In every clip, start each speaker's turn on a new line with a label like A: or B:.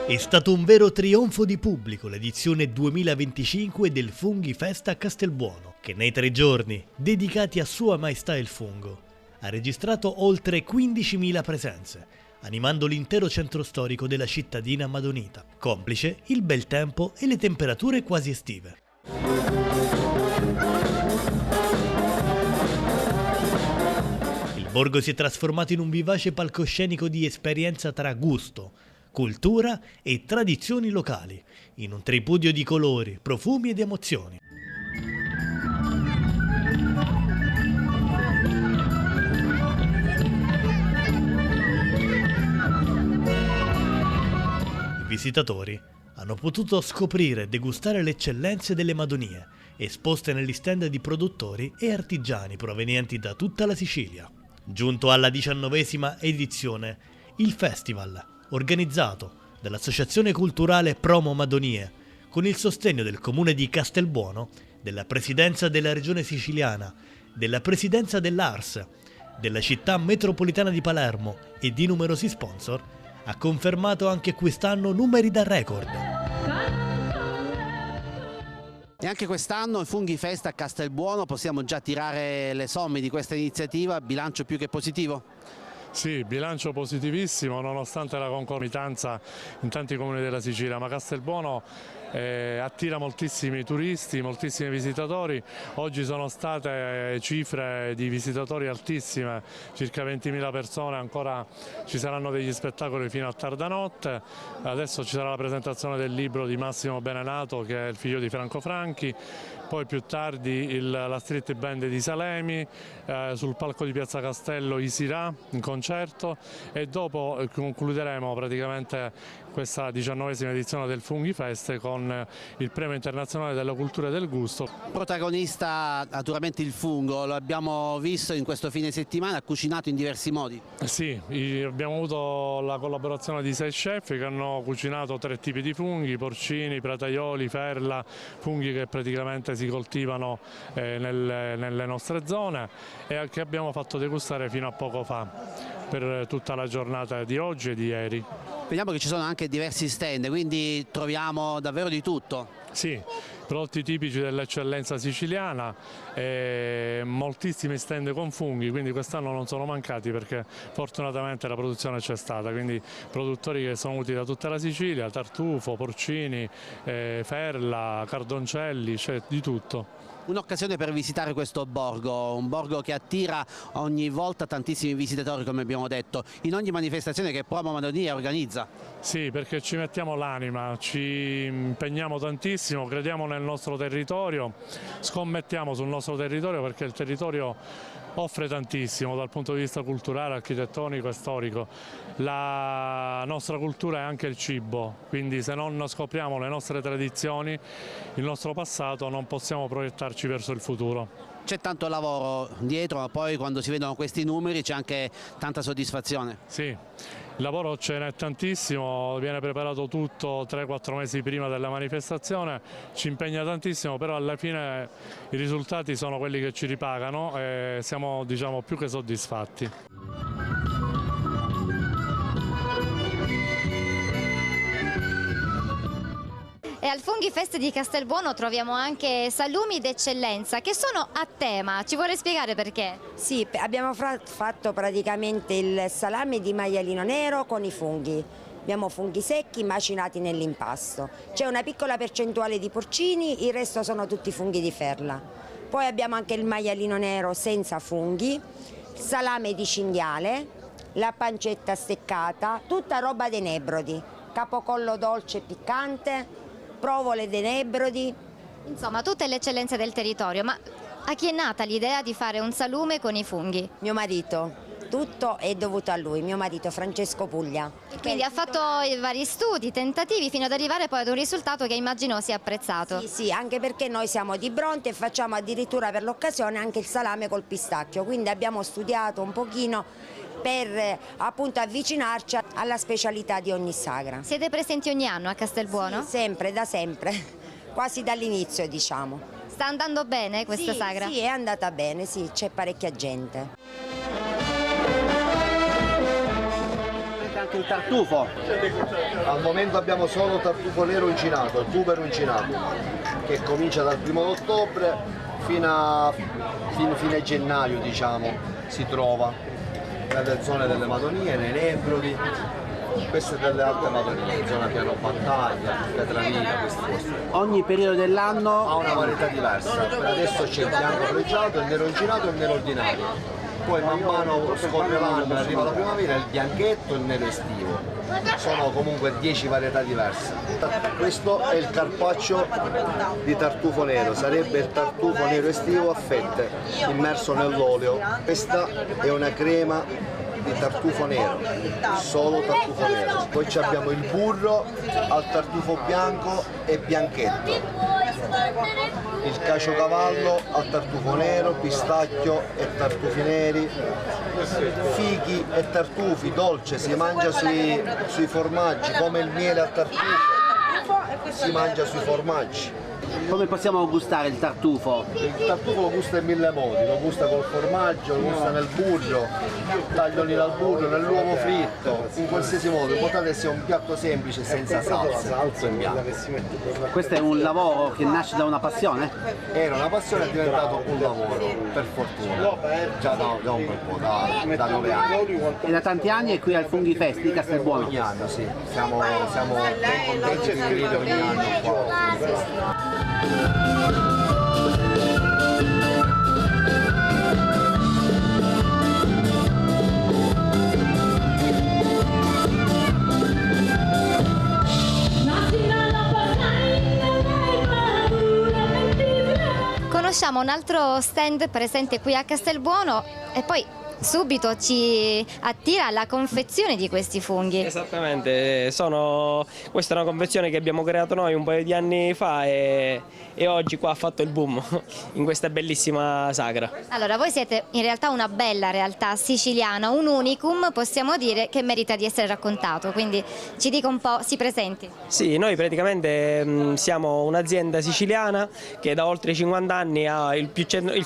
A: È stato un vero trionfo di pubblico l'edizione 2025 del Funghifest a Castelbuono, che nei 3 giorni, dedicati a Sua Maestà il Fungo, ha registrato oltre 15.000 presenze, animando l'intero centro storico della cittadina madonita, complice il bel tempo e le temperature quasi estive. Il borgo si è trasformato in un vivace palcoscenico di esperienza tra gusto, cultura e tradizioni locali, in un tripudio di colori, profumi ed emozioni. I visitatori hanno potuto scoprire e degustare le eccellenze delle Madonie, esposte negli stand di produttori e artigiani provenienti da tutta la Sicilia. Giunto alla 19ª edizione, il festival, organizzato dall'Associazione Culturale Promo Madonie, con il sostegno del Comune di Castelbuono, della Presidenza della Regione Siciliana, della Presidenza dell'ARS, della Città Metropolitana di Palermo e di numerosi sponsor, ha confermato anche quest'anno numeri da record.
B: E anche quest'anno il Funghifest a Castelbuono possiamo già tirare le somme di questa iniziativa, bilancio più che positivo?
C: Sì, bilancio positivissimo nonostante la concomitanza in tanti comuni della Sicilia, ma Castelbuono attira moltissimi turisti, moltissimi visitatori. Oggi sono state cifre di visitatori altissime, circa 20.000 persone, ancora ci saranno degli spettacoli fino a tarda notte. Adesso ci sarà la presentazione del libro di Massimo Benenato, che è il figlio di Franco Franchi, poi più tardi la street band di Salemi, sul palco di Piazza Castello Isirà in concerto, e dopo concluderemo praticamente questa 19ª edizione del Funghifest con il Premio Internazionale della Cultura e del Gusto.
B: Protagonista naturalmente il fungo, lo abbiamo visto in questo fine settimana, cucinato in diversi modi.
C: Sì, abbiamo avuto la collaborazione di 6 chef che hanno cucinato 3 tipi di funghi: porcini, prataioli, ferla, funghi che praticamente si coltivano nelle nostre zone e che abbiamo fatto degustare fino a poco fa per tutta la giornata di oggi e di ieri.
B: Vediamo che ci sono anche diversi stand, quindi troviamo davvero di tutto.
C: Sì, prodotti tipici dell'eccellenza siciliana, moltissimi stand con funghi, quindi quest'anno non sono mancati perché fortunatamente la produzione c'è stata, quindi produttori che sono venuti da tutta la Sicilia, tartufo, porcini, ferla, cardoncelli, c'è di tutto.
B: Un'occasione per visitare questo borgo, un borgo che attira ogni volta tantissimi visitatori, come abbiamo detto, in ogni manifestazione che Promo Madonie organizza.
C: Sì, perché ci mettiamo l'anima, ci impegniamo tantissimo, crediamo nel nostro territorio, scommettiamo sul nostro territorio perché il territorio offre tantissimo dal punto di vista culturale, architettonico e storico. La nostra cultura è anche il cibo, quindi se non scopriamo le nostre tradizioni, il nostro passato, non possiamo proiettarci verso il futuro.
B: C'è tanto lavoro dietro, ma poi quando si vedono questi numeri c'è anche tanta soddisfazione.
C: Sì, il lavoro ce n'è tantissimo, viene preparato tutto 3-4 mesi prima della manifestazione, ci impegna tantissimo, però alla fine i risultati sono quelli che ci ripagano e siamo, diciamo, più che soddisfatti.
D: E al Funghifest di Castelbuono troviamo anche salumi d'eccellenza che sono a tema. Ci vuole spiegare perché?
E: Sì, abbiamo fatto praticamente il salame di maialino nero con i funghi. Abbiamo funghi secchi macinati nell'impasto. C'è una piccola percentuale di porcini, il resto sono tutti funghi di ferla. Poi abbiamo anche il maialino nero senza funghi, salame di cinghiale, la pancetta steccata, tutta roba dei Nebrodi, capocollo dolce e piccante, provole dei Nebrodi.
D: Insomma, tutte le eccellenze del territorio, ma a chi è nata l'idea di fare un salume con i funghi?
E: Mio marito, tutto è dovuto a lui, mio marito Francesco Puglia.
D: Quindi ha fatto vari studi, tentativi fino ad arrivare poi ad un risultato che immagino sia apprezzato.
E: Sì, anche perché noi siamo di Bronte e facciamo addirittura per l'occasione anche il salame col pistacchio, quindi abbiamo studiato un pochino per appunto avvicinarci alla specialità di ogni sagra.
D: Siete presenti ogni anno a Castelbuono?
E: Sì, sempre, da sempre, quasi dall'inizio diciamo.
D: Sta andando bene questa sagra?
E: Sì, è andata bene, sì, c'è parecchia gente.
B: anche il tartufo.
F: Al momento abbiamo solo tartufo nero uncinato, il tubero uncinato, che comincia dal 1° ottobre fino a fine gennaio, diciamo, si trova nelle zone delle Madonie, nei Nebrodi, queste delle altre Madonie, zona Piano Battaglia, Pietralina, questi posti.
B: Ogni periodo dell'anno
F: Ha una varietà diversa, per adesso c'è il bianco pregiato, il nero uncinato e il nero ordinario. Poi man mano scorre l'anno, arriva la primavera, il bianchetto e il nero estivo. Sono comunque 10 varietà diverse. Questo è il carpaccio di tartufo nero, sarebbe il tartufo nero estivo a fette, immerso nell'olio. Questa è una crema di tartufo nero, solo tartufo nero. Poi abbiamo il burro al tartufo bianco e bianchetto. Il caciocavallo al tartufo nero, pistacchio e tartufi neri, fichi e tartufi, dolce, si mangia sui formaggi, come il miele al tartufo, si mangia sui formaggi.
B: come possiamo gustare il tartufo?
F: Il tartufo lo gusta in 1000 modi, lo gusta col formaggio, lo gusta nel burro, taglioli dal burro, nell'uovo fritto, in qualsiasi modo, l'importante è che sia un piatto semplice senza salsa, in bianco.
B: Questo è un lavoro che nasce da una passione?
F: Era una passione, è diventato un lavoro, per fortuna, già da un bel po', da 9 anni.
B: E da tanti anni è qui al Funghi Fest di Castelbuono?
F: Ogni anno, sì, siamo ben contenti di venire ogni anno qua al Funghi Fest.
D: Conosciamo un altro stand presente qui a Castelbuono e poi subito ci attira la confezione di questi funghi.
G: Esattamente, questa è una confezione che abbiamo creato noi un paio di anni fa e oggi qua ha fatto il boom in questa bellissima sagra.
D: Allora, voi siete in realtà una bella realtà siciliana, un unicum, possiamo dire, che merita di essere raccontato, quindi ci dica un po', si presenti.
G: Sì, noi praticamente siamo un'azienda siciliana che da oltre 50 anni ha il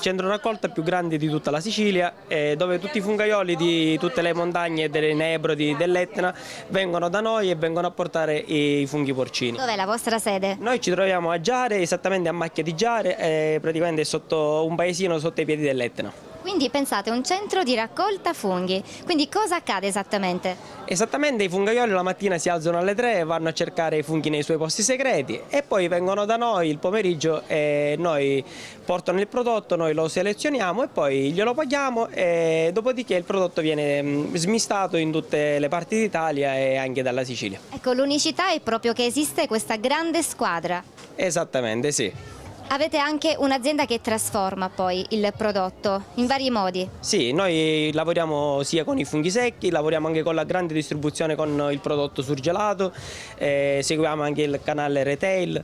G: centro raccolta più grande di tutta la Sicilia, dove tutti i fungaioli di tutte le montagne delle Nebrodi, dell'Etna vengono da noi e vengono a portare i funghi porcini.
D: Dov'è la vostra sede?
G: Noi ci troviamo a Giare, esattamente a Macchia di Giare, praticamente sotto un paesino sotto i piedi dell'Etna.
D: Quindi pensate, un centro di raccolta funghi, quindi cosa accade esattamente?
G: Esattamente, i fungaioli la mattina si alzano alle 3, vanno a cercare i funghi nei suoi posti segreti e poi vengono da noi il pomeriggio e noi portano il prodotto, noi lo selezioniamo e poi glielo paghiamo e dopodiché il prodotto viene smistato in tutte le parti d'Italia e anche dalla Sicilia.
D: Ecco, l'unicità è proprio che esiste questa grande squadra.
G: Esattamente, sì.
D: Avete anche un'azienda che trasforma poi il prodotto in vari modi.
G: Sì, noi lavoriamo sia con i funghi secchi, lavoriamo anche con la grande distribuzione con il prodotto surgelato, seguiamo anche il canale retail,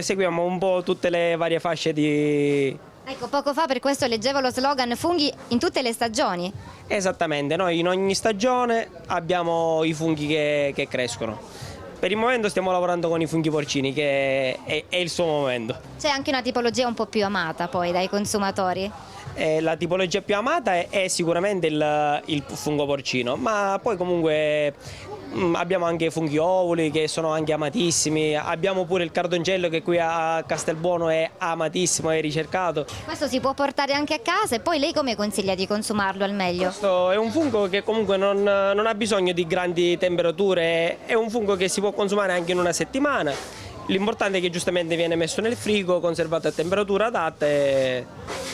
G: seguiamo un po' tutte le varie fasce di...
D: Ecco, poco fa per questo leggevo lo slogan funghi in tutte le stagioni.
G: Esattamente, noi in ogni stagione abbiamo i funghi che crescono. Per il momento stiamo lavorando con i funghi porcini, che è il suo momento.
D: C'è anche una tipologia un po' più amata poi dai consumatori?
G: La tipologia più amata è sicuramente il fungo porcino, ma poi comunque abbiamo anche funghi ovuli che sono anche amatissimi, abbiamo pure il cardoncello che qui a Castelbuono è amatissimo e ricercato.
D: Questo si può portare anche a casa e poi lei come consiglia di consumarlo al meglio?
G: Questo è un fungo che comunque non ha bisogno di grandi temperature, è un fungo che si può consumare anche in una settimana. L'importante è che giustamente viene messo nel frigo, conservato a temperatura adatta.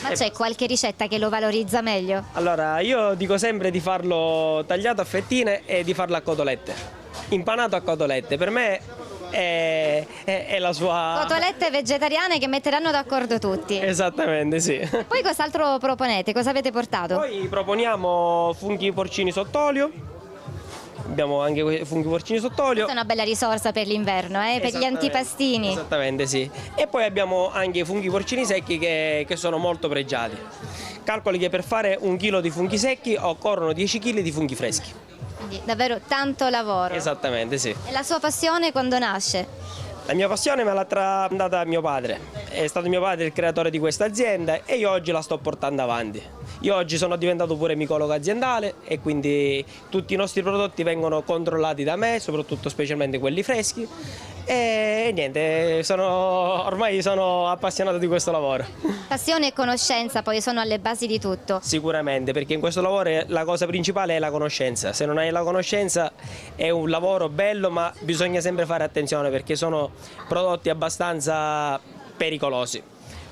D: Ma c'è qualche ricetta che lo valorizza meglio?
G: Allora, io dico sempre di farlo tagliato a fettine e di farlo a cotolette, impanato a cotolette. Per me è la sua...
D: Cotolette vegetariane che metteranno d'accordo tutti.
G: Esattamente, sì.
D: Poi cos'altro proponete? Cosa avete portato?
G: Poi proponiamo funghi porcini sott'olio. Abbiamo anche funghi porcini sott'olio.
D: Questa è una bella risorsa per l'inverno, per gli antipastini.
G: Esattamente, sì. E poi abbiamo anche i funghi porcini secchi che sono molto pregiati. Calcoli che per fare 1 chilo di funghi secchi occorrono 10 kg di funghi freschi.
D: Quindi davvero tanto lavoro.
G: Esattamente, sì.
D: E la sua passione quando nasce?
G: La mia passione me l'ha tramandata mio padre, è stato mio padre il creatore di questa azienda e io oggi la sto portando avanti. Io oggi sono diventato pure micologo aziendale e quindi tutti i nostri prodotti vengono controllati da me, soprattutto specialmente quelli freschi. E niente, ormai sono appassionato di questo lavoro.
D: Passione e conoscenza poi sono alle basi di tutto.
G: Sicuramente, perché in questo lavoro la cosa principale è la conoscenza. Se non hai la conoscenza è un lavoro bello, ma bisogna sempre fare attenzione perché sono prodotti abbastanza pericolosi.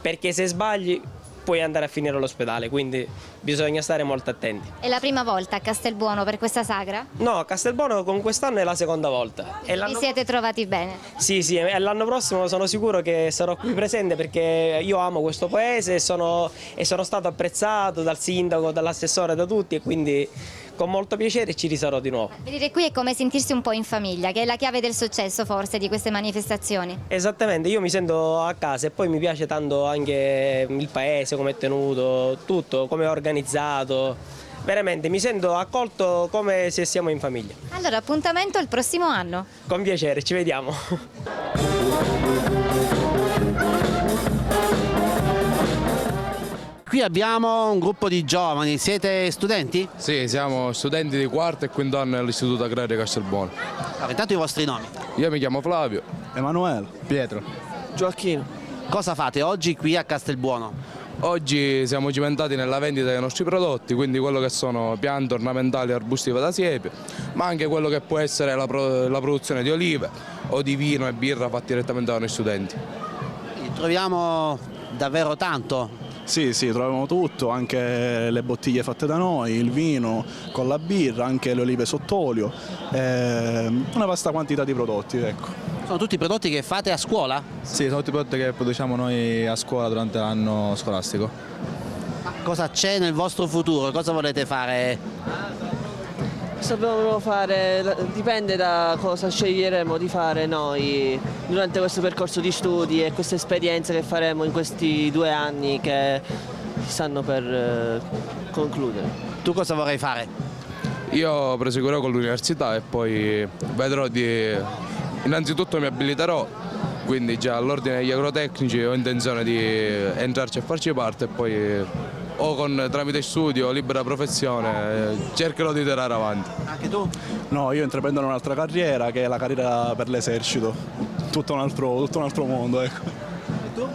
G: Perché se sbagli puoi andare a finire all'ospedale, quindi bisogna stare molto attenti.
D: È la prima volta a Castelbuono per questa sagra?
G: No, a Castelbuono con quest'anno è la seconda volta.
D: Vi siete trovati bene?
G: Sì, e l'anno prossimo sono sicuro che sarò qui presente perché io amo questo paese e sono stato apprezzato dal sindaco, dall'assessore, da tutti e quindi con molto piacere ci risarò di nuovo.
D: Venire qui è come sentirsi un po' in famiglia, che è la chiave del successo forse di queste manifestazioni.
G: Esattamente, io mi sento a casa e poi mi piace tanto anche il paese, come è tenuto, tutto, come è organizzato. Veramente mi sento accolto come se siamo in famiglia.
D: Allora, appuntamento il prossimo anno.
G: Con piacere, ci vediamo.
B: Qui abbiamo un gruppo di giovani, siete studenti?
H: Sì, siamo studenti di quarto e quinto anno all'Istituto Agrario Castelbuono.
B: Allora, intanto i vostri nomi.
H: Io mi chiamo Flavio.
I: Emanuele.
H: Pietro.
I: Gioacchino.
B: Cosa fate oggi qui a Castelbuono?
H: Oggi siamo cimentati nella vendita dei nostri prodotti, quindi quello che sono piante ornamentali e arbustive da siepe, ma anche quello che può essere la produzione di olive o di vino e birra fatti direttamente da noi studenti.
B: Troviamo davvero tanto.
I: Sì, troviamo tutto, anche le bottiglie fatte da noi, il vino con la birra, anche le olive sott'olio, una vasta quantità di prodotti, ecco.
B: Sono tutti prodotti che fate a scuola?
J: Sì, sono tutti prodotti che produciamo noi a scuola durante l'anno scolastico.
B: Ma cosa c'è nel vostro futuro? Cosa volete fare?
K: Sappiamo fare, dipende da cosa sceglieremo di fare noi durante questo percorso di studi e questa esperienza che faremo in questi 2 anni che stanno per concludere.
B: Tu cosa vorrai fare?
H: Io proseguirò con l'università e poi vedrò innanzitutto mi abiliterò, quindi già all'ordine degli agrotecnici ho intenzione di entrarci e farci parte e poi tramite studio o libera professione cercherò di tirare avanti.
B: Anche tu?
I: No, io intraprendo un'altra carriera che è la carriera per l'esercito, tutto un altro mondo, ecco.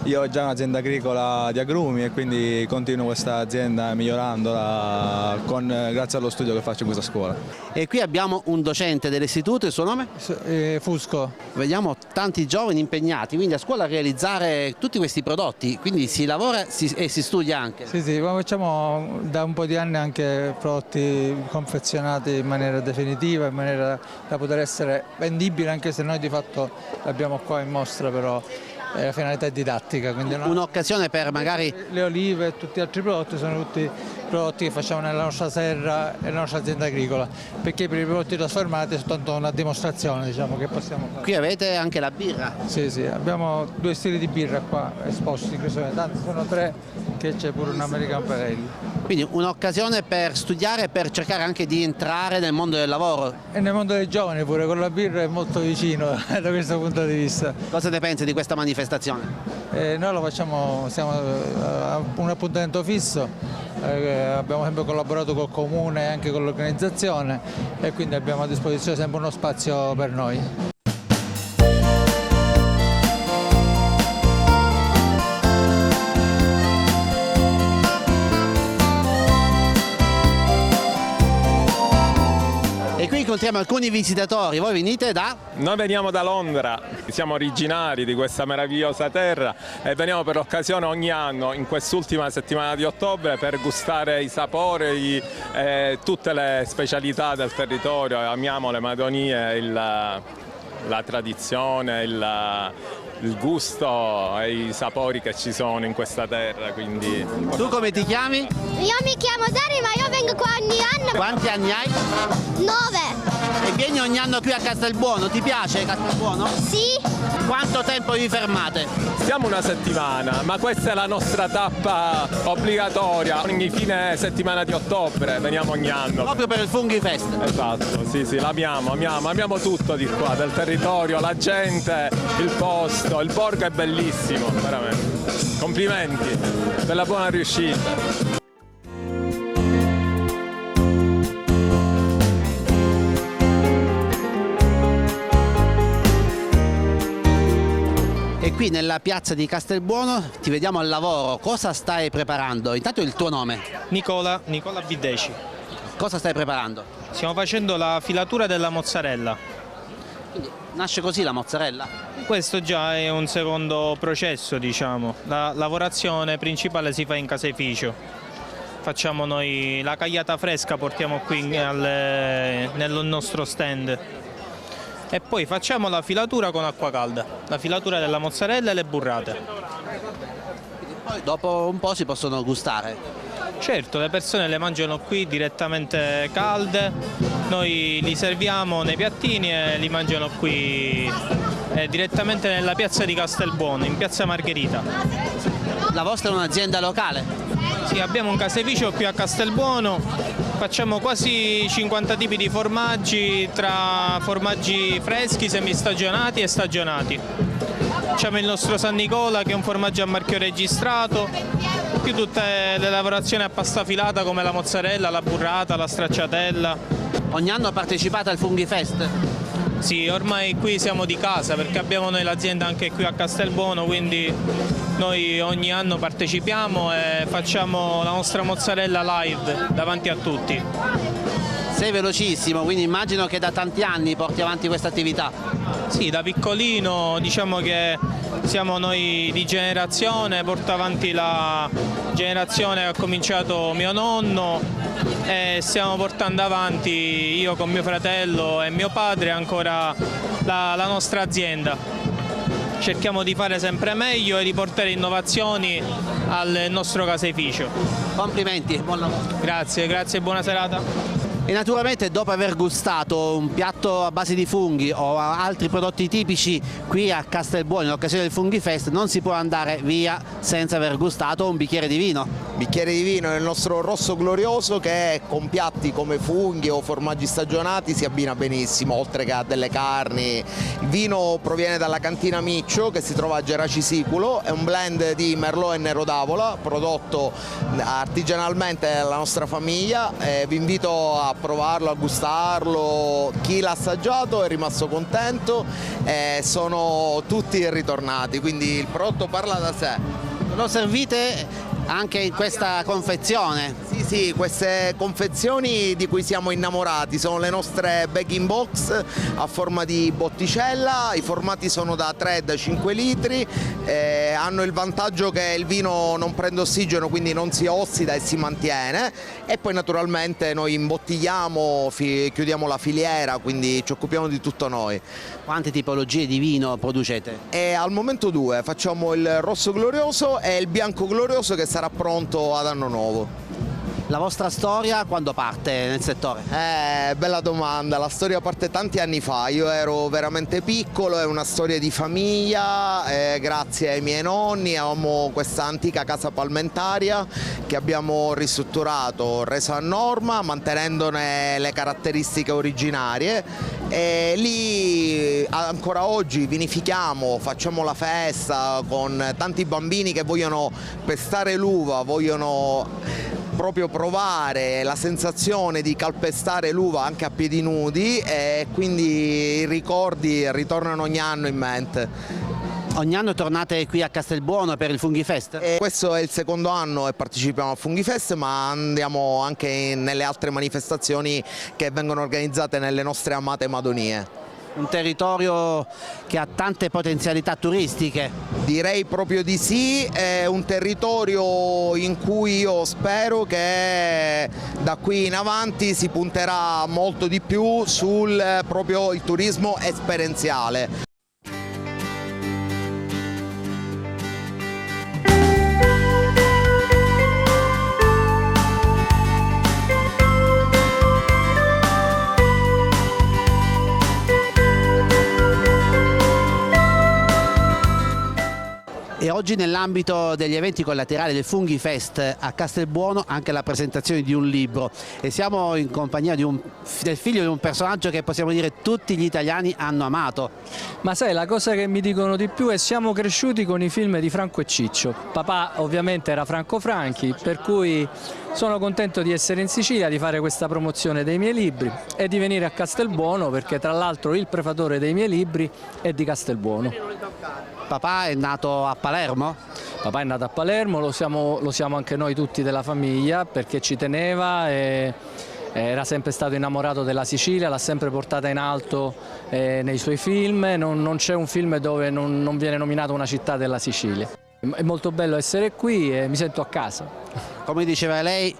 J: Io ho già un'azienda agricola di agrumi e quindi continuo questa azienda migliorandola grazie allo studio che faccio in questa scuola.
B: E qui abbiamo un docente dell'istituto, il suo nome?
L: Fusco.
B: Vediamo tanti giovani impegnati, quindi a scuola a realizzare tutti questi prodotti, quindi si lavora e si studia anche.
L: Sì, ma facciamo da un po' di anni anche prodotti confezionati in maniera definitiva, in maniera da poter essere vendibili, anche se noi di fatto l'abbiamo qua in mostra, però la finalità è didattica.
B: Un'occasione per magari...
L: Le olive e tutti gli altri prodotti sono tutti prodotti che facciamo nella nostra serra e nella nostra azienda agricola, perché per i prodotti trasformati è soltanto una dimostrazione, diciamo, che possiamo fare.
B: Qui avete anche la birra?
L: Sì, abbiamo 2 stili di birra qua esposti in questo momento, anzi sono 3, che c'è pure un American Pale Ale.
B: Quindi un'occasione per studiare e per cercare anche di entrare nel mondo del lavoro.
L: E nel mondo dei giovani pure, con la birra è molto vicino da questo punto di vista.
B: Cosa ne pensi di questa manifestazione?
L: Noi lo facciamo, siamo a un appuntamento fisso, abbiamo sempre collaborato col comune e anche con l'organizzazione e quindi abbiamo a disposizione sempre uno spazio per noi.
B: E qui incontriamo alcuni visitatori, voi venite da?
M: Noi veniamo da Londra, siamo originari di questa meravigliosa terra e veniamo per l'occasione ogni anno in quest'ultima settimana di ottobre per gustare i sapori, tutte le specialità del territorio, amiamo le madonie, la tradizione, il gusto e i sapori che ci sono in questa terra. Quindi...
B: Tu come ti chiami?
N: Io mi chiamo Dari, ma io vengo qua ogni anno.
B: Quanti anni hai?
N: 9.
B: E vieni ogni anno qui a Castelbuono, ti piace Castelbuono?
N: Sì.
B: Quanto tempo vi fermate?
M: Stiamo una settimana, ma questa è la nostra tappa obbligatoria. Ogni fine settimana di ottobre veniamo ogni anno.
B: Proprio per il Funghi Fest?
M: Esatto, sì, amiamo tutto di qua, del territorio, la gente, il posto, il borgo è bellissimo, veramente. Complimenti per la buona riuscita.
B: qui nella piazza di Castelbuono, ti vediamo al lavoro. Cosa stai preparando? Intanto il tuo nome?
G: Nicola Bideci.
B: Cosa stai preparando?
G: Stiamo facendo la filatura della mozzarella.
B: Quindi nasce così la mozzarella?
G: Questo già è un secondo processo, diciamo. La lavorazione principale si fa in caseificio. Facciamo noi la cagliata fresca, portiamo qui nel nostro stand. E poi facciamo la filatura con acqua calda, la filatura della mozzarella e le burrate.
B: Poi dopo un po' si possono gustare.
G: Certo, le persone le mangiano qui direttamente calde, noi li serviamo nei piattini e li mangiano qui direttamente nella piazza di Castelbuono, in piazza Margherita.
B: La vostra è un'azienda locale?
G: Sì, abbiamo un caseificio qui a Castelbuono, facciamo quasi 50 tipi di formaggi, tra formaggi freschi, semistagionati e stagionati. Facciamo il nostro San Nicola, che è un formaggio a marchio registrato, più tutte le lavorazioni a pasta filata come la mozzarella, la burrata, la stracciatella.
B: Ogni anno partecipate al Funghi Fest?
G: Sì, ormai qui siamo di casa perché abbiamo noi l'azienda anche qui a Castelbuono, quindi noi ogni anno partecipiamo e facciamo la nostra mozzarella live davanti a tutti.
B: Sei velocissimo, quindi immagino che da tanti anni porti avanti questa attività.
G: Sì, da piccolino, diciamo che siamo noi di generazione, porto avanti la generazione che ha cominciato mio nonno e stiamo portando avanti io con mio fratello e mio padre ancora la nostra azienda. Cerchiamo di fare sempre meglio e di portare innovazioni al nostro caseificio.
B: Complimenti, buon lavoro.
G: Grazie, grazie e buona serata.
B: E naturalmente dopo aver gustato un piatto a base di funghi o altri prodotti tipici qui a Castelbuono in occasione del Funghi Fest non si può andare via senza aver gustato un bicchiere di vino.
O: Bicchiere di vino è il nostro rosso glorioso che con piatti come funghi o formaggi stagionati si abbina benissimo, oltre che a delle carni. Il vino proviene dalla cantina Miccio che si trova a Geraci-Siculo, è un blend di Merlot e Nero d'Avola prodotto artigianalmente dalla nostra famiglia. Vi invito a provarlo, a gustarlo. Chi l'ha assaggiato è rimasto contento e sono tutti ritornati, quindi il prodotto parla da sé.
B: Lo servite anche in questa confezione?
O: Sì, queste confezioni di cui siamo innamorati sono le nostre bag-in box a forma di botticella, i formati sono da 3 e da 5 litri, hanno il vantaggio che il vino non prende ossigeno, quindi non si ossida e si mantiene, e poi naturalmente noi imbottigliamo, chiudiamo la filiera, quindi ci occupiamo di tutto noi.
B: Quante tipologie di vino producete?
O: Al momento 2, facciamo il rosso glorioso e il bianco glorioso che sarà pronto ad anno nuovo.
B: La vostra storia quando parte nel settore?
O: Bella domanda, la storia parte tanti anni fa, io ero veramente piccolo, è una storia di famiglia, grazie ai miei nonni avevamo questa antica casa palmentaria che abbiamo ristrutturato, reso a norma, mantenendone le caratteristiche originarie, e lì ancora oggi vinifichiamo, facciamo la festa con tanti bambini che vogliono pestare l'uva, vogliono proprio provare la sensazione di calpestare l'uva anche a piedi nudi, e quindi i ricordi ritornano ogni anno in mente.
B: Ogni anno tornate qui a Castelbuono per il Funghi Fest?
O: Questo è il secondo anno che partecipiamo al Funghi Fest, ma andiamo anche nelle altre manifestazioni che vengono organizzate nelle nostre amate Madonie.
B: Un territorio che ha tante potenzialità turistiche.
O: Direi proprio di sì, è un territorio in cui io spero che da qui in avanti si punterà molto di più sul proprio il turismo esperienziale.
B: E oggi nell'ambito degli eventi collaterali del Funghi Fest a Castelbuono anche la presentazione di un libro, e siamo in compagnia del figlio di un personaggio che possiamo dire tutti gli italiani hanno amato.
P: Ma sai, la cosa che mi dicono di più è siamo cresciuti con i film di Franco e Ciccio. Papà ovviamente era Franco Franchi, per cui sono contento di essere in Sicilia, di fare questa promozione dei miei libri e di venire a Castelbuono perché tra l'altro il prefatore dei miei libri è di Castelbuono.
B: Papà è nato a Palermo?
P: Papà è nato a Palermo, lo siamo anche noi tutti della famiglia, perché ci teneva e era sempre stato innamorato della Sicilia, l'ha sempre portata in alto nei suoi film, non c'è un film dove non viene nominata una città della Sicilia. È molto bello essere qui e mi sento a casa.
B: Come diceva lei,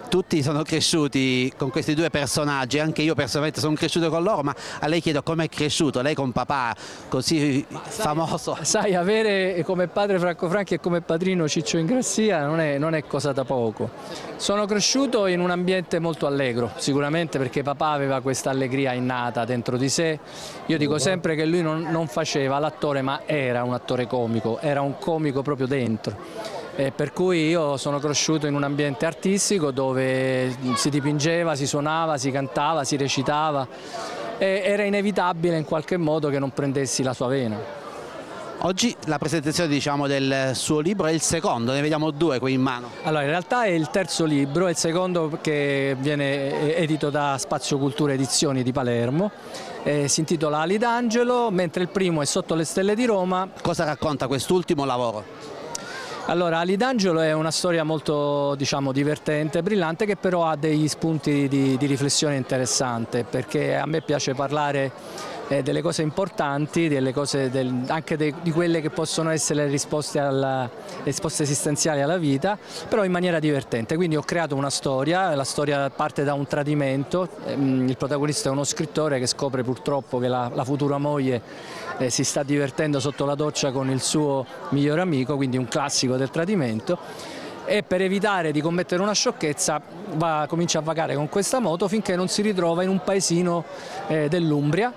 B: tutti sono cresciuti con questi due personaggi, anche io personalmente sono cresciuto con loro, ma a lei chiedo come è cresciuto, lei con papà così famoso.
P: Sai, avere come padre Franco Franchi e come padrino Ciccio Ingrassia non è cosa da poco. Sono cresciuto in un ambiente molto allegro, sicuramente perché papà aveva questa allegria innata dentro di sé. Io dico sempre che lui non faceva l'attore, ma era un attore comico, era un comico proprio dentro. Per cui io sono cresciuto in un ambiente artistico dove si dipingeva, si suonava, si cantava, si recitava e era inevitabile in qualche modo che non prendessi la sua vena.
B: Oggi la presentazione, diciamo, del suo libro è il secondo, ne vediamo due qui in mano.
P: Allora, in realtà è il terzo libro, è il secondo che viene edito da Spazio Cultura Edizioni di Palermo. Si intitola Ali d'Angelo, mentre il primo è Sotto le stelle di Roma.
B: Cosa racconta quest'ultimo lavoro?
P: Allora, Ali d'Angelo è una storia molto, diciamo, divertente, brillante, che però ha degli spunti di riflessione interessante, perché a me piace parlare delle cose importanti, delle cose anche di quelle che possono essere le risposte esistenziali alla vita, però in maniera divertente. Quindi ho creato una storia, la storia parte da un tradimento, il protagonista è uno scrittore che scopre purtroppo che la futura moglie si sta divertendo sotto la doccia con il suo migliore amico, quindi un classico del tradimento, e per evitare di commettere una sciocchezza comincia a vagare con questa moto finché non si ritrova in un paesino dell'Umbria,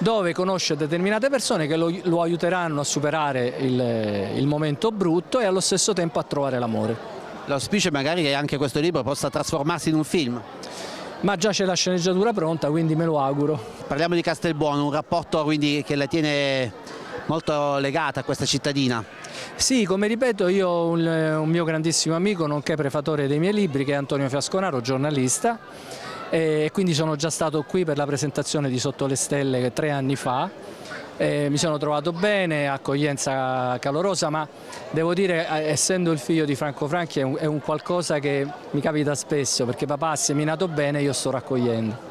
P: dove conosce determinate persone che lo aiuteranno a superare il momento brutto e allo stesso tempo a trovare l'amore.
B: L'auspicio è magari che anche questo libro possa trasformarsi in un film.
P: Ma già c'è la sceneggiatura pronta, quindi me lo auguro.
B: Parliamo di Castelbuono, un rapporto quindi che la tiene molto legata a questa cittadina.
P: Sì, come ripeto, io ho un mio grandissimo amico, nonché prefatore dei miei libri, che è Antonio Fiasconaro, giornalista, e quindi sono già stato qui per la presentazione di Sotto le Stelle 3 anni fa. Mi sono trovato bene, accoglienza calorosa, ma devo dire, essendo il figlio di Franco Franchi, è un qualcosa che mi capita spesso, perché papà ha seminato bene e io sto raccogliendo.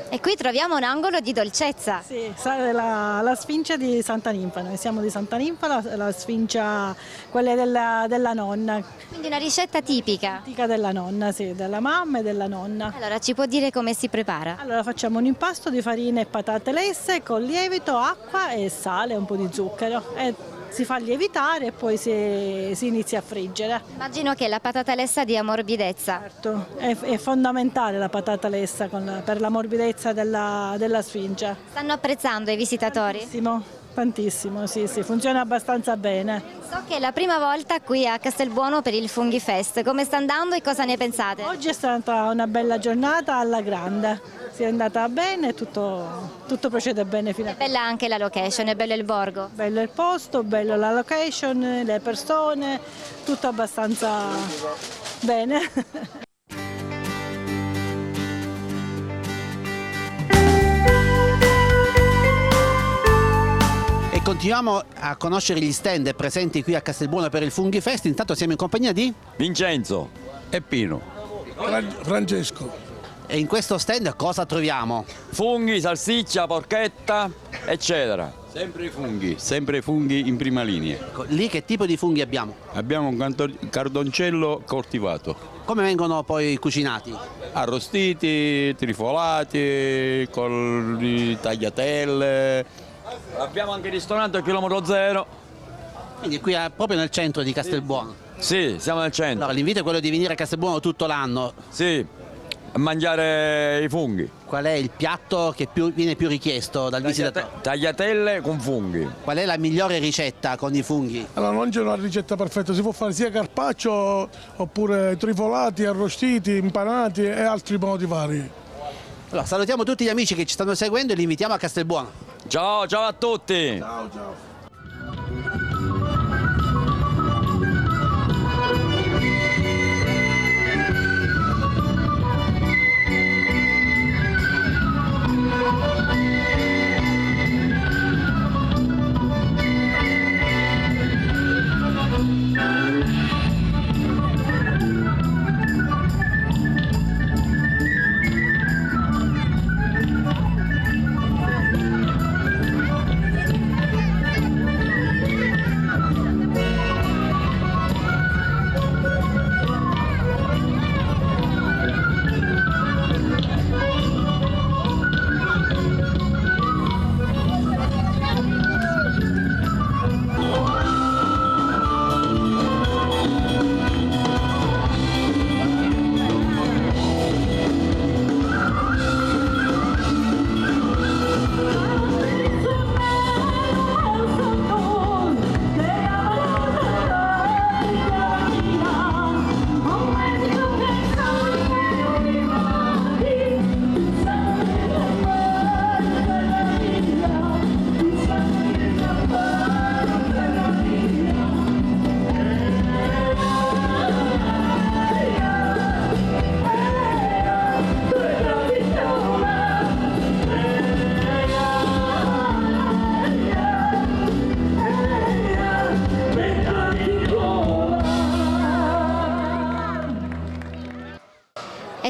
D: E qui troviamo un angolo di dolcezza.
Q: Sì, la Sfincia di Santa Ninfa, noi siamo di Santa Ninfa, la Sfincia, quella della nonna.
D: Quindi una ricetta tipica?
Q: Tipica della nonna, sì, della mamma e della nonna.
D: Allora, ci può dire come si prepara?
Q: Allora, facciamo un impasto di farina e patate lesse con lievito, acqua e sale e un po' di zucchero. Si fa lievitare e poi si inizia a friggere.
D: Immagino che la patata lessa dia morbidezza.
Q: Certo, è fondamentale la patata lessa per la morbidezza della Sfinge.
D: Stanno apprezzando i visitatori?
Q: Tantissimo, sì, funziona abbastanza bene.
D: So che è la prima volta qui a Castelbuono per il Funghi Fest. Come sta andando e cosa ne pensate?
Q: Oggi è stata una bella giornata alla grande. Si è andata bene, tutto procede bene fino a...
D: È bella anche la location, è bello il borgo.
Q: Bello il posto, bello la location, le persone, tutto abbastanza bene.
B: E continuiamo a conoscere gli stand presenti qui a Castelbuono per il Funghi Fest. Intanto siamo in compagnia di
R: Vincenzo e Pino.
S: Francesco.
B: E in questo stand cosa troviamo?
R: Funghi, salsiccia, porchetta, eccetera. Sempre funghi in prima linea.
B: Lì che tipo di funghi abbiamo?
R: Abbiamo un cardoncello coltivato.
B: Come vengono poi cucinati?
R: Arrostiti, trifolati, con i tagliatelle. Abbiamo anche il ristorante a chilometro zero.
B: Quindi qui proprio nel centro di Castelbuono?
R: Sì, siamo nel centro.
B: Allora l'invito è quello di venire a Castelbuono tutto l'anno?
R: Sì, a mangiare i funghi.
B: Qual è il piatto che viene più richiesto dal visitatore?
R: Tagliatelle con funghi.
B: Qual è la migliore ricetta con i funghi?
S: Allora non c'è una ricetta perfetta, si può fare sia carpaccio oppure trifolati, arrostiti, impanati e altri modi vari.
B: Allora salutiamo tutti gli amici che ci stanno seguendo e li invitiamo a Castelbuono.
R: Ciao a tutti!
S: Ciao.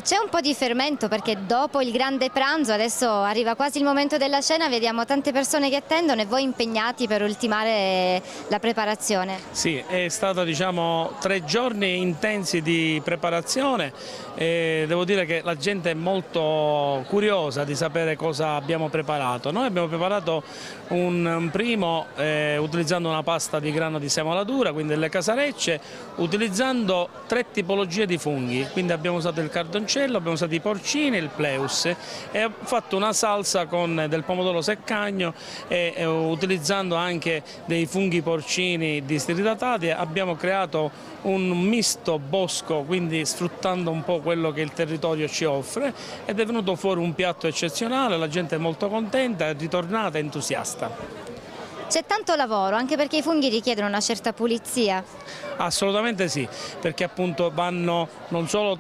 D: C'è un po' di fermento perché dopo il grande pranzo, adesso arriva quasi il momento della cena, vediamo tante persone che attendono e voi impegnati per ultimare la preparazione.
T: Sì, è stato 3 giorni intensi di preparazione e devo dire che la gente è molto curiosa di sapere cosa abbiamo preparato. Noi abbiamo preparato un primo utilizzando una pasta di grano di semola dura, quindi delle casarecce, utilizzando 3 tipologie di funghi, quindi abbiamo usato il cardoncello, abbiamo usato i porcini e il pleus e ho fatto una salsa con del pomodoro seccagno e utilizzando anche dei funghi porcini disidratati abbiamo creato un misto bosco, quindi sfruttando un po' quello che il territorio ci offre ed è venuto fuori un piatto eccezionale, la gente è molto contenta, è ritornata entusiasta.
D: C'è tanto lavoro, anche perché i funghi richiedono una certa pulizia.
T: Assolutamente sì, perché appunto vanno non solo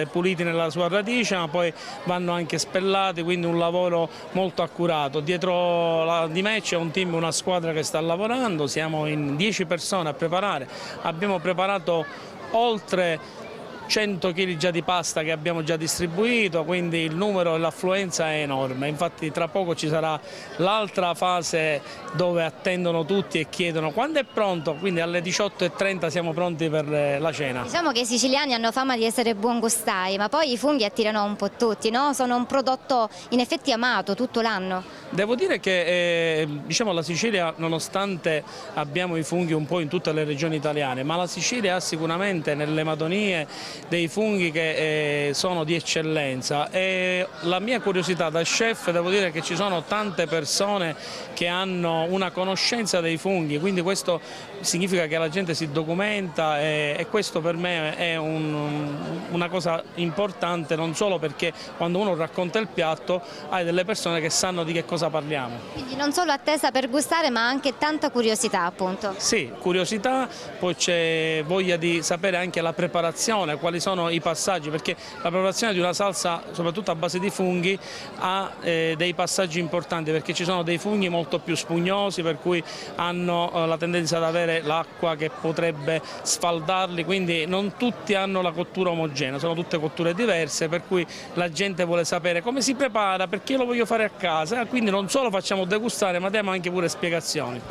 T: puliti nella sua radice, ma poi vanno anche spellati, quindi un lavoro molto accurato. Dietro di me c'è un team, una squadra che sta lavorando, siamo in 10 persone a preparare, abbiamo preparato oltre 100 kg già di pasta che abbiamo già distribuito, quindi il numero e l'affluenza è enorme. Infatti tra poco ci sarà l'altra fase dove attendono tutti e chiedono quando è pronto, quindi alle 18:30 siamo pronti per la cena.
D: Diciamo che i siciliani hanno fama di essere buongustai, ma poi i funghi attirano un po' tutti, no? Sono un prodotto in effetti amato tutto l'anno.
T: Devo dire che la Sicilia, nonostante abbiamo i funghi un po' in tutte le regioni italiane, ma la Sicilia ha sicuramente nelle Madonie dei funghi che sono di eccellenza e la mia curiosità da chef, devo dire che ci sono tante persone che hanno una conoscenza dei funghi, quindi questo significa che la gente si documenta e questo per me è una cosa importante, non solo perché quando uno racconta il piatto hai delle persone che sanno di che cosa parliamo.
D: Quindi non solo attesa per gustare ma anche tanta curiosità appunto.
T: Sì, curiosità, poi c'è voglia di sapere anche la preparazione, quali sono i passaggi, perché la preparazione di una salsa, soprattutto a base di funghi, ha dei passaggi importanti, perché ci sono dei funghi molto più spugnosi, per cui hanno la tendenza ad avere l'acqua che potrebbe sfaldarli, quindi non tutti hanno la cottura omogenea, sono tutte cotture diverse, per cui la gente vuole sapere come si prepara, perché io lo voglio fare a casa, quindi non solo facciamo degustare ma diamo anche pure spiegazioni.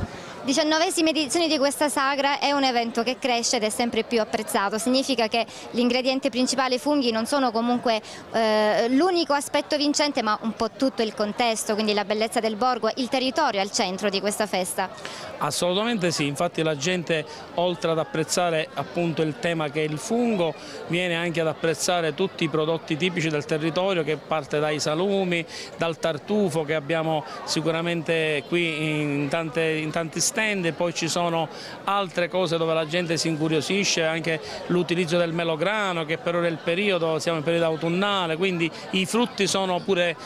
D: 19esime edizioni di questa sagra è un evento che cresce ed è sempre più apprezzato, significa che l'ingrediente principale, i funghi, non sono comunque l'unico aspetto vincente ma un po' tutto il contesto, quindi la bellezza del borgo, il territorio è al centro di questa festa.
T: Assolutamente sì, infatti la gente oltre ad apprezzare appunto il tema che è il fungo viene anche ad apprezzare tutti i prodotti tipici del territorio, che parte dai salumi, dal tartufo che abbiamo sicuramente qui in tanti stand, e poi ci sono altre cose dove la gente si incuriosisce, anche l'utilizzo del melograno che per ora è il periodo, siamo in periodo autunnale, quindi i frutti sono pure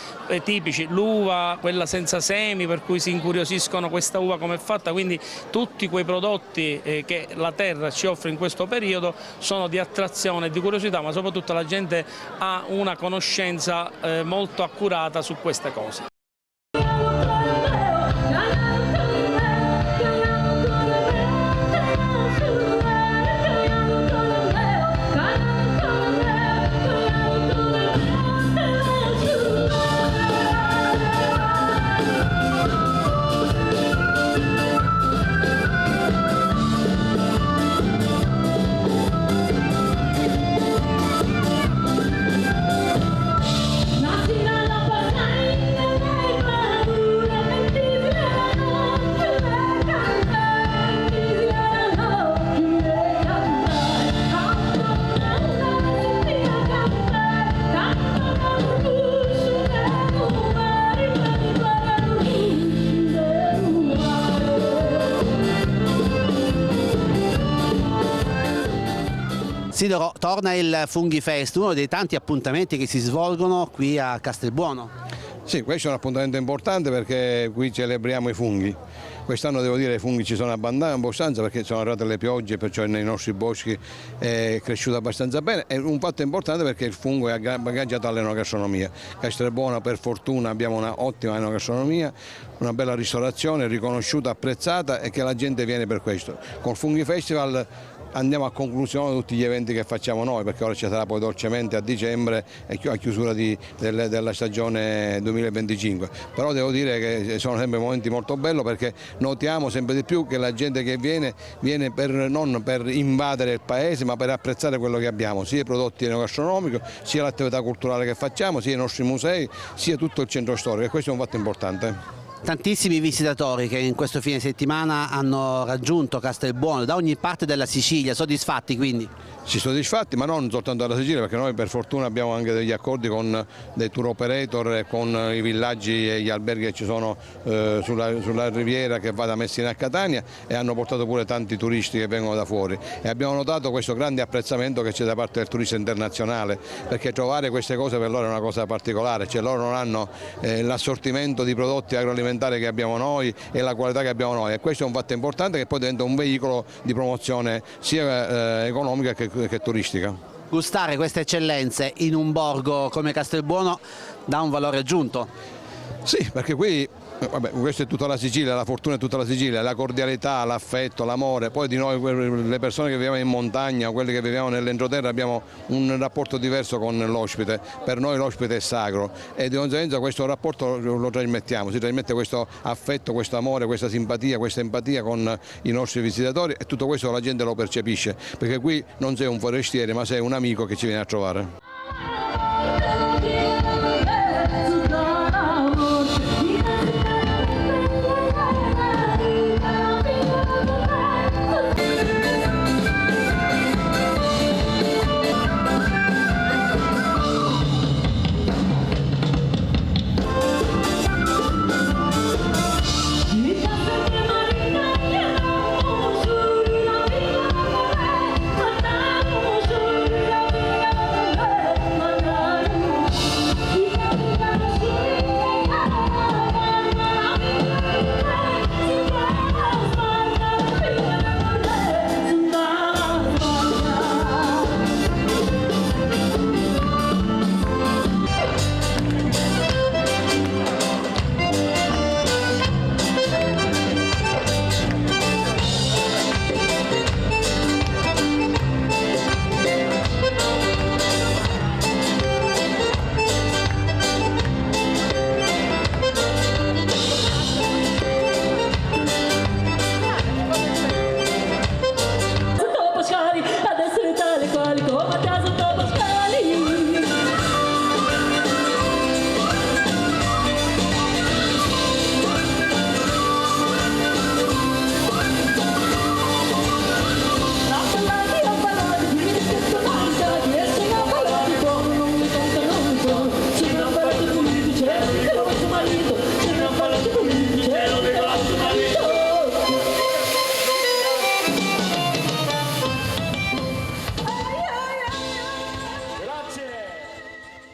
T: tipici, l'uva, quella senza semi, per cui si incuriosiscono questa uva come è fatta, quindi tutti quei prodotti che la terra ci offre in questo periodo sono di attrazione e di curiosità, ma soprattutto la gente ha una conoscenza molto accurata su queste cose.
B: Sidoro, torna il Funghi Fest, uno dei tanti appuntamenti che si svolgono qui a Castelbuono.
U: Sì, questo è un appuntamento importante perché qui celebriamo i funghi. Quest'anno devo dire che i funghi ci sono abbastanza perché sono arrivate le piogge, perciò nei nostri boschi è cresciuto abbastanza bene. È un fatto importante perché il fungo è aggregato all'enogastronomia. Castelbuono per fortuna abbiamo una ottima enogastronomia, una bella ristorazione riconosciuta, apprezzata e che la gente viene per questo. Col Funghi Festival andiamo a conclusione di tutti gli eventi che facciamo noi, perché ora ci sarà poi dolcemente a dicembre e a chiusura della stagione 2025, però devo dire che sono sempre momenti molto belli perché notiamo sempre di più che la gente che viene non per invadere il paese ma per apprezzare quello che abbiamo, sia i prodotti enogastronomici, sia l'attività culturale che facciamo, sia i nostri musei, sia tutto il centro storico, e questo è un fatto importante.
B: Tantissimi visitatori che in questo fine settimana hanno raggiunto Castelbuono da ogni parte della Sicilia, soddisfatti quindi?
U: Ci soddisfatti, ma non soltanto dalla Sicilia, perché noi per fortuna abbiamo anche degli accordi con dei tour operator e con i villaggi e gli alberghi che ci sono sulla riviera che va da Messina a Catania, e hanno portato pure tanti turisti che vengono da fuori, e abbiamo notato questo grande apprezzamento che c'è da parte del turista internazionale, perché trovare queste cose per loro è una cosa particolare, cioè loro non hanno l'assortimento di prodotti agroalimentari che abbiamo noi e la qualità che abbiamo noi, e questo è un fatto importante che poi diventa un veicolo di promozione sia economica che turistica.
B: Gustare queste eccellenze in un borgo come Castelbuono dà un valore aggiunto?
U: Sì, perché qui questo è tutta la Sicilia, la fortuna è tutta la Sicilia, la cordialità, l'affetto, l'amore, poi di noi le persone che viviamo in montagna o quelle che viviamo nell'entroterra abbiamo un rapporto diverso con l'ospite, per noi l'ospite è sacro e di conseguenza questo rapporto lo trasmettiamo, si trasmette questo affetto, questo amore, questa simpatia, questa empatia con i nostri visitatori, e tutto questo la gente lo percepisce, perché qui non sei un forestiere ma sei un amico che ci viene a trovare.